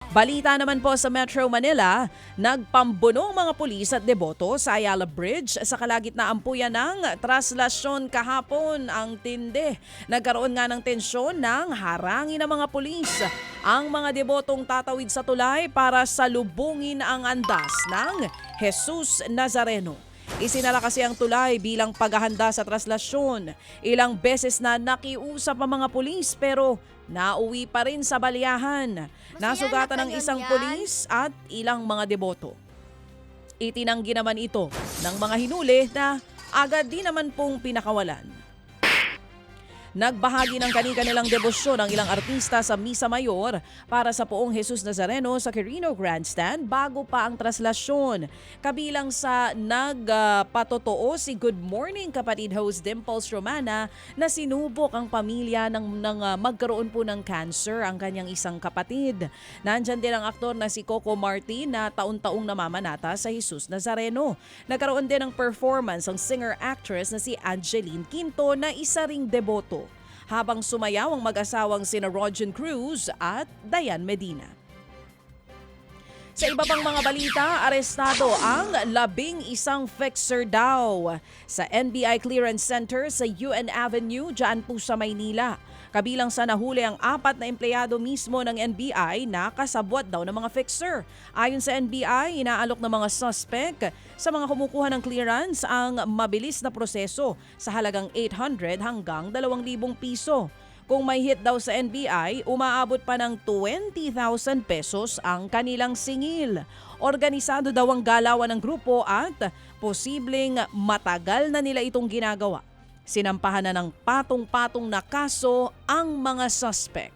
Balita naman po sa Metro Manila, nagpambunong mga pulis at deboto sa Ayala Bridge sa kalagitnaan po yan ng traslasyon kahapon. Ang tindi. Nagkaroon nga ng tensyon ng harangin ng mga pulis. Ang mga debotong tatawid sa tulay para salubungin ang andas ng Jesus Nazareno. Isinara kasi ang tulay bilang paghahanda sa traslasyon. Ilang beses na nakiusap ang mga pulis pero nauwi pa rin sa baliyahan. Nasugatan ng isang pulis at ilang mga deboto. Itinanggi naman ito ng mga hinuli na agad din naman pong pinakawalan. Nagbahagi ng kanilang debosyon ang ilang artista sa Misa Mayor para sa Poong Jesus Nazareno sa Quirino Grandstand bago pa ang traslasyon. Kabilang sa nagpatotoo si Good Morning kapatid host Dimples Romana na sinubok ang pamilya ng magkaroon po ng cancer ang kanyang isang kapatid. Nandyan din ang aktor na si Coco Martin na taon-taong namamanata sa Jesus Nazareno. Nagkaroon din ng performance ang singer-actress na si Angeline Quinto na isa ring deboto. Habang sumayaw ang mag-asawang sina Rogen Cruz at Dayan Medina. Sa iba pang mga balita, arestado ang 11 fixer daw sa NBI Clearance Center sa UN Avenue dyan po sa Maynila. Kabilang sa nahuli ang 4 na empleyado mismo ng NBI na kasabwat daw ng mga fixer. Ayon sa NBI, inaalok ng mga suspect sa mga kumukuha ng clearance ang mabilis na proseso sa halagang 800 hanggang 2,000 piso. Kung may hit daw sa NBI, umaabot pa ng 20,000 pesos ang kanilang singil. Organisado daw ang galawan ng grupo at posibleng matagal na nila itong ginagawa. Sinampahan na ng patong-patong na kaso ang mga suspect.